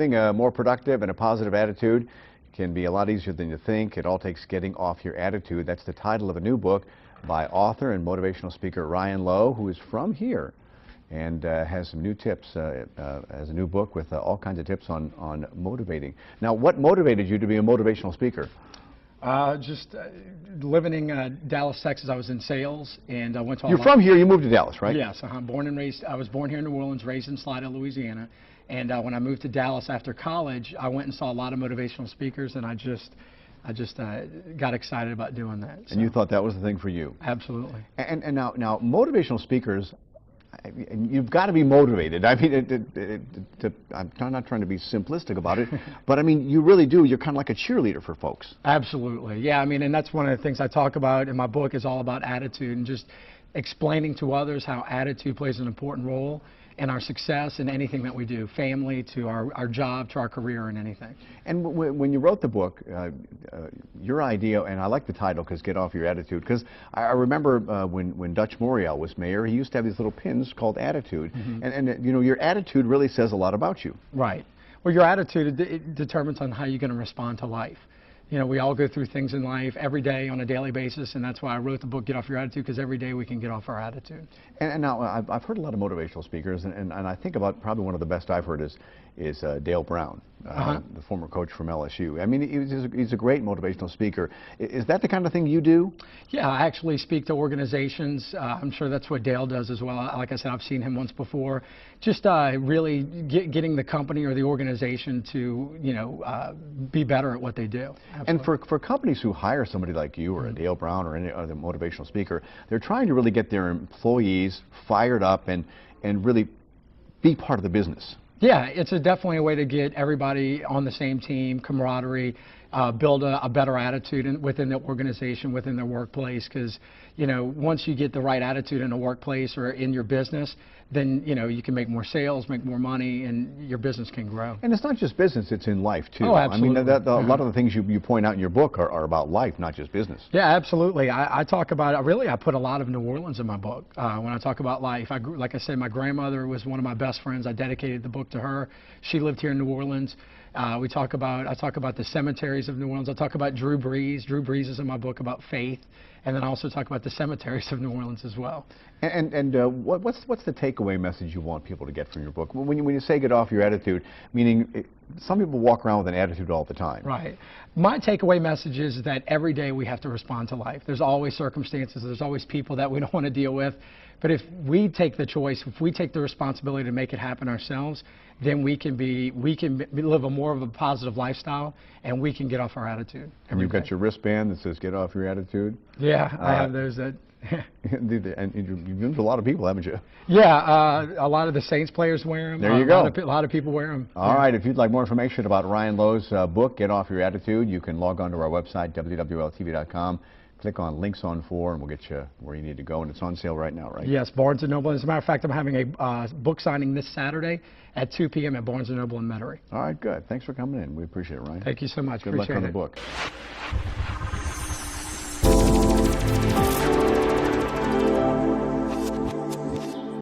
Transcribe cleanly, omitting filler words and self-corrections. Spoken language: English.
Having a more productive and a positive attitude can be a lot easier than you think. It all takes getting off your attitude. That's the title of a new book by author and motivational speaker Ryan Lowe, who is from here and has some new tips, has a new book with all kinds of tips on motivating. Now, what motivated you to be a motivational speaker? Just living in Dallas, Texas. I was in sales, and I went to. You're from here. You moved to Dallas, right? Yes, I'm born and raised. I was born here in New Orleans, raised in Slidell, Louisiana. And when I moved to Dallas after college, I went and saw a lot of motivational speakers, and I just got excited about doing that. So. And you thought that was the thing for you? Absolutely. And now motivational speakers, you've got to be motivated. I mean, I'm not trying to be simplistic about it, but I mean, you really do. You're kind of like a cheerleader for folks. Absolutely. Yeah, I mean, and that's one of the things I talk about in my book is all about attitude and just explaining to others how attitude plays an important role in our success in anything that we do, family to our job to our career and anything. And when you wrote the book, your idea, and I like the title because Get Off Your Attitude, because I remember when Dutch Morial was mayor, he used to have these little pins called attitude, and you know, your attitude really says a lot about you. Right. Well, your attitude it determines on how you're going to respond to life. You know, we all go through things in life every day on a daily basis, and that's why I wrote the book, Get Off Your Attitude, because every day we can get off our attitude. And now, I've heard a lot of motivational speakers, and I think about probably one of the best I've heard is Dale Brown, the former coach from LSU. I mean, he's a great motivational speaker. Is that the kind of thing you do? Yeah, I actually speak to organizations. I'm sure that's what Dale does as well. Like I said, I've seen him once before. Just really getting the company or the organization to, you know, be better at what they do. Absolutely. And for companies who hire somebody like you or a Dale Brown or any other motivational speaker, they're trying to really get their employees fired up and really be part of the business. Yeah, it's definitely a way to get everybody on the same team, camaraderie, build a better attitude within the organization, within their workplace, because, you know, once you get the right attitude in a workplace or in your business, then, you know, you can make more sales, make more money, and your business can grow. And it's not just business, it's in life, too. Oh, absolutely. I mean, a lot of the things you point out in your book are about life, not just business. Yeah, absolutely. I talk about, I put a lot of New Orleans in my book when I talk about life. Like I said, my grandmother was one of my best friends. I dedicated the book to her. She lived here in New Orleans. I talk about the cemeteries of New Orleans. I talk about Drew Brees. Drew Brees is in my book about faith. And then I also talk about the cemeteries of New Orleans as well. And what's the takeaway message you want people to get from your book? When you say get off your attitude, meaning some people walk around with an attitude all the time. Right. My takeaway message is that every day we have to respond to life. There's always circumstances. There's always people that we don't want to deal with. But if we take the choice, if we take the responsibility to make it happen ourselves, then we can live a more of a positive lifestyle, and we can get off our attitude. And you've got your wristband that says "Get Off Your Attitude." Yeah, I have those. That. And you've been to a lot of people, haven't you? Yeah, a lot of the Saints players wear them. There you go. A lot of people wear them. All right. If you'd like more information about Ryan Lowe's book, Get Off Your Attitude, you can log on to our website, WWLTV.com. Click on Links on 4, and we'll get you where you need to go. And it's on sale right now, right? Yes, Barnes & Noble. As a matter of fact, I'm having a book signing this Saturday at 2 p.m. at Barnes & Noble in Metairie. All right, good. Thanks for coming in. We appreciate it, Ryan. Thank you so much. Good luck on the book.